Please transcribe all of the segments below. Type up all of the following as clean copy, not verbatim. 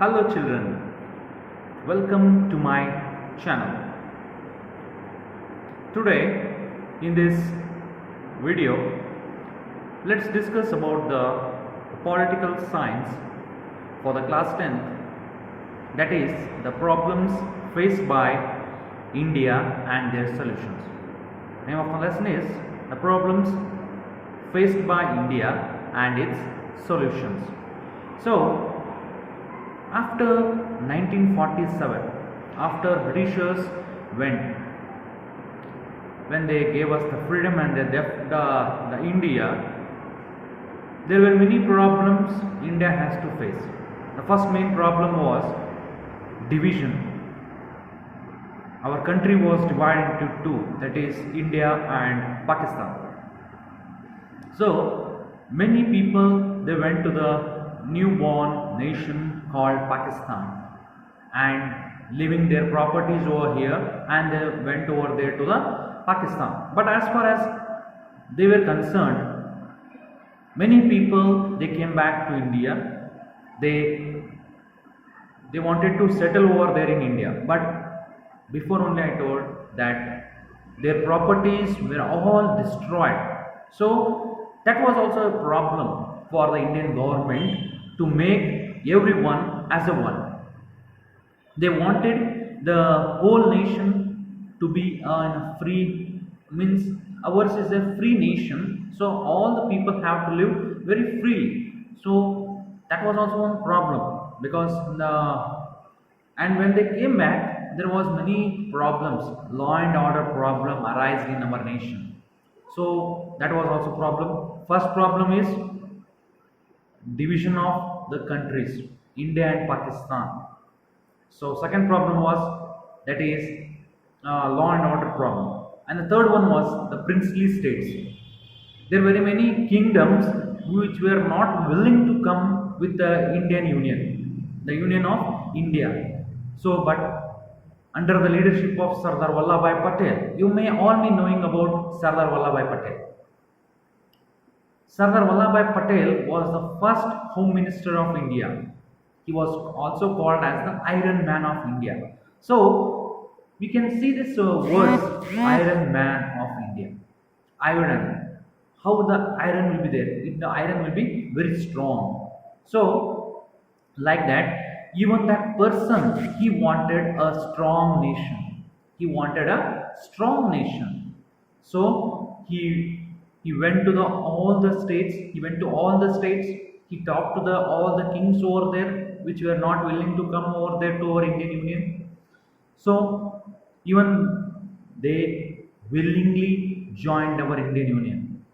Hello children, welcome to my channel. Today in this video, let's discuss about the political science for the class 10th, that is the problems faced by India and their solutions. Name of the lesson is the problems faced by India and its solutions. So after 1947, after Britishers went, when they gave us the freedom and they left the India, there were many problems India has to face. The first main problem was division. Our country was divided into two, that is India and Pakistan. So many people, they went to the newborn nation called Pakistan and leaving their properties over here, and they went over there to the Pakistan. But as far as they were concerned, many people, they came back to India. They wanted to settle over there in India, but before only I told that their properties were all destroyed. So that was also a problem for the Indian government to make everyone as a one. They wanted the whole nation to be in a free, means ours is a free nation, so all the people have to live very freely. So that was also one problem, because and when they came back, there was many problems, law and order problem arise in our nation. So that was also problem. First problem is division of the countries, India and Pakistan. So second problem was, that is law and order problem, and the third one was the princely states. There were many kingdoms which were not willing to come with the Indian Union, the Union of India. So but under the leadership of Sardar Vallabhbhai Patel, you may all be knowing about Sardar Vallabhbhai Patel. Sardar Vallabhbhai Patel was the first Home Minister of India. He was also called as the Iron Man of India. So we can see this words, Iron Man of India. Iron. How the iron will be there? The iron will be very strong. So like that, even that person, he wanted a strong nation. He wanted a strong nation. So he went to all the states. He went to all the states. He talked to all the kings over there, which were not willing to come over there to our Indian Union. So even they willingly joined our Indian Union.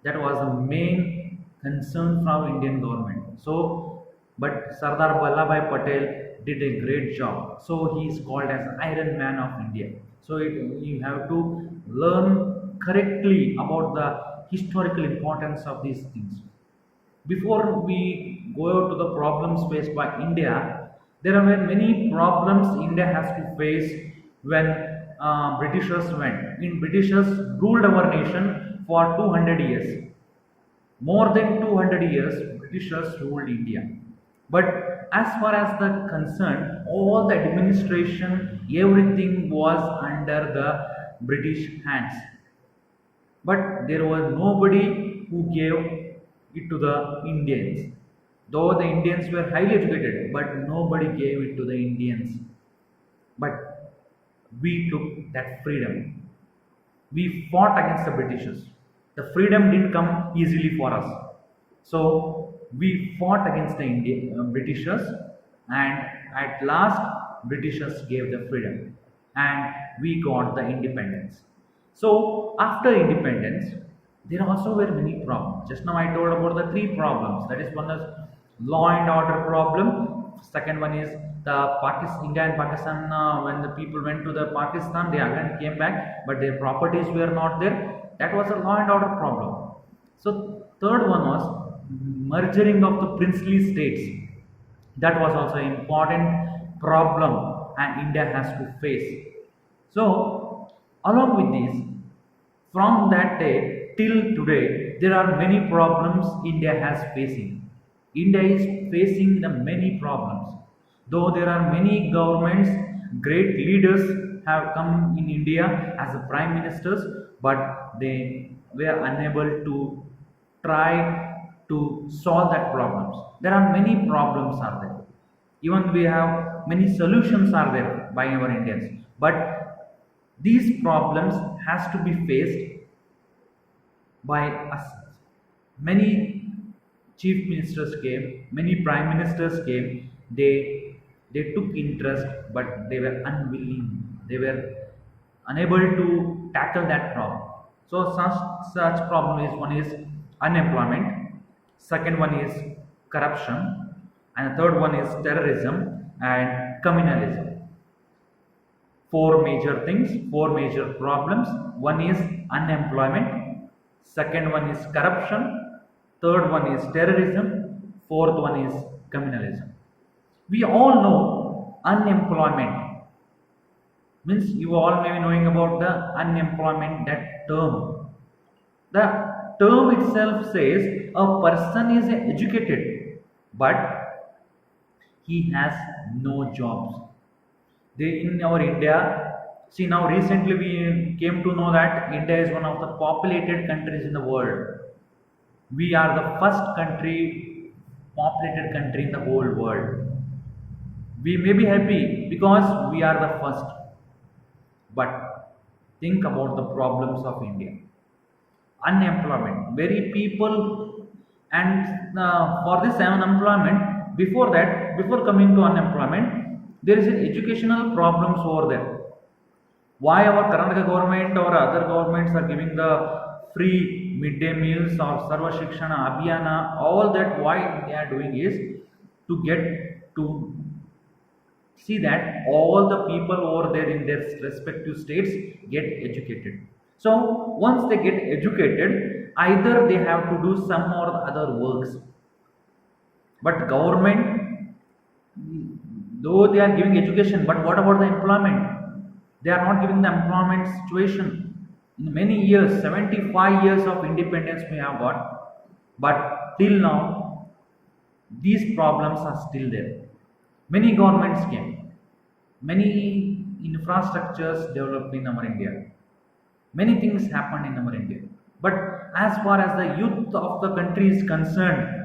That was the main concern from Indian government. So, but Sardar Vallabhbhai Patel did a great job. So he is called as Iron Man of India. So you have to learn correctly about the historical importance of these things. Before we go out to the problems faced by India, there are many problems India has to face when Britishers went. Britishers ruled our nation for 200 years. More than 200 years, Britishers ruled India. But as far as the concern, all the administration, everything was under the British hands. But there was nobody who gave it to the Indians. Though the Indians were highly educated, but nobody gave it to the Indians. But we took that freedom. We fought against the Britishers. The freedom didn't come easily for us. So we fought against the Britishers, and at last Britishers gave the freedom and we got the independence. So after independence, there also were many problems. Just now I told about the three problems. That is, one is law and order problem. Second one is the India and Pakistan. When the people went to the Pakistan, they again came back, but their properties were not there. That was a law and order problem. So third one was merging of the princely states. That was also an important problem, and India has to face. So along with this, from that day till today, there are many problems India has facing. India is facing the many problems. Though there are many governments, great leaders have come in India as a prime ministers, but they were unable to try to solve that problems. There are many problems are there. Even we have many solutions are there by our Indians, but these problems has to be faced by us. Many chief ministers came, many prime ministers came. They took interest, but they were unwilling. They were unable to tackle that problem. So such problem is, one is unemployment, second one is corruption, and the third one is terrorism and communalism. Four major things, four major problems. One is unemployment, second one is corruption, third one is terrorism, fourth one is communalism. We all know unemployment means, you all may be knowing about the unemployment, that term. The term itself says a person is educated but he has no jobs. They in our India, see now recently we came to know that India is one of the populated countries in the world. We are the first country, populated country in the whole world. We may be happy because we are the first, but think about the problems of India. Unemployment, very people, and for this unemployment, before that, before coming to unemployment, there is an educational problems over there. Why our Karnataka government or other governments are giving the free midday meals or Sarva Shikshana Abhiyana, all that why they are doing is to get to see that all the people over there in their respective states get educated. So once they get educated, either they have to do some or the other works. But government, though they are giving education, but what about the employment? They are not giving the employment situation. In many years, 75 years of independence we have got, but till now, these problems are still there. Many governments came, many infrastructures developed in our India, many things happened in our India. But as far as the youth of the country is concerned,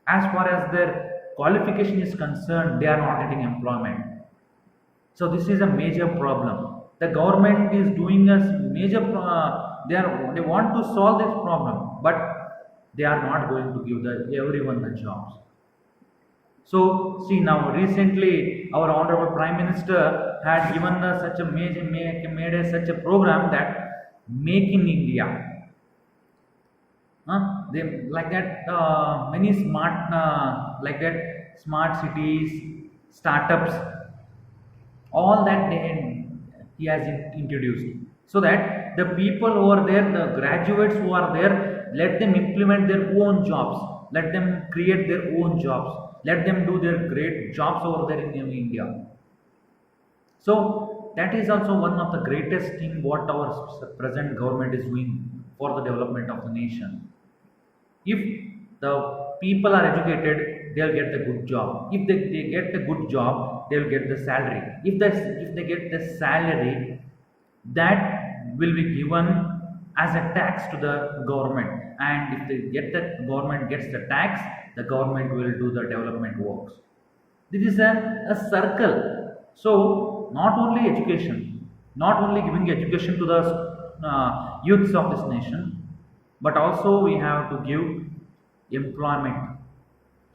as far as their qualification is concerned, they are not getting employment. So this is a major problem. The government is doing a major. They want to solve this problem, but they are not going to give everyone the jobs. So see now recently our honorable prime minister had given us such a major made a, such a program that make in India. They like that many smart like that smart cities, startups, all that he has introduced, so that the people over there, the graduates who are there, let them implement their own jobs, let them create their own jobs, let them do their great jobs over there in India. So that is also one of the greatest thing what our present government is doing for the development of the nation. If the people are educated, they'll get the good job. If they get the good job, they'll get the salary. If they get the salary, that will be given as a tax to the government. And if they get the government gets the tax, the government will do the development works. This is a circle. So not only education, not only giving education to the youths of this nation, but also we have to give employment.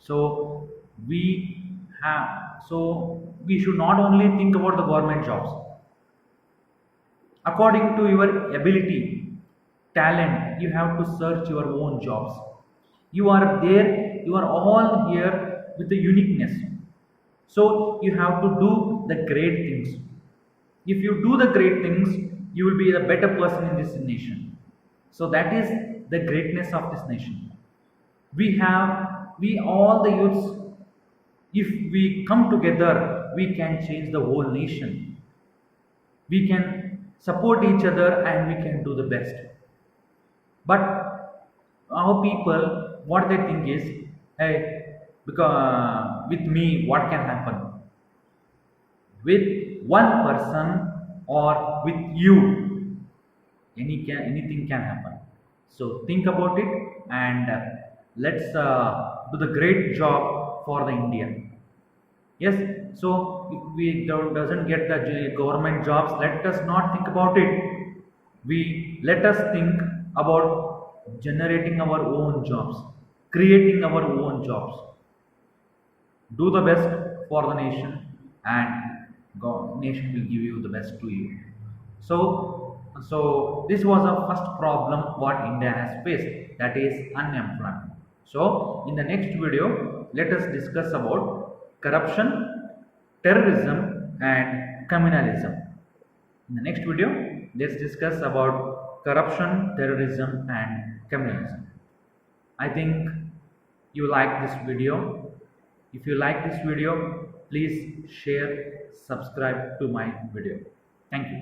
So we should not only think about the government jobs. According to your ability, talent, you have to search your own jobs. You are there, you are all here with the uniqueness. So you have to do the great things. If you do the great things, you will be a better person in this nation. So that is the greatness of this nation. We all the youths, if we come together, we can change the whole nation. We can support each other and we can do the best. But our people, what they think is, hey, because with me, what can happen? with one person or with you, anything can happen. So think about it, and let's do the great job for the India. Yes. So if we doesn't get the government jobs, let us not think about it. We let us think about generating our own jobs, creating our own jobs. Do the best for the nation, and nation will give you the best to you. So this was the first problem what India has faced, that is unemployment. So in the next video, let us discuss about corruption, terrorism, and communalism. In the next video, let's discuss about corruption, terrorism, and communalism. I think you like this video. If you like this video, please share, subscribe to my video. Thank you.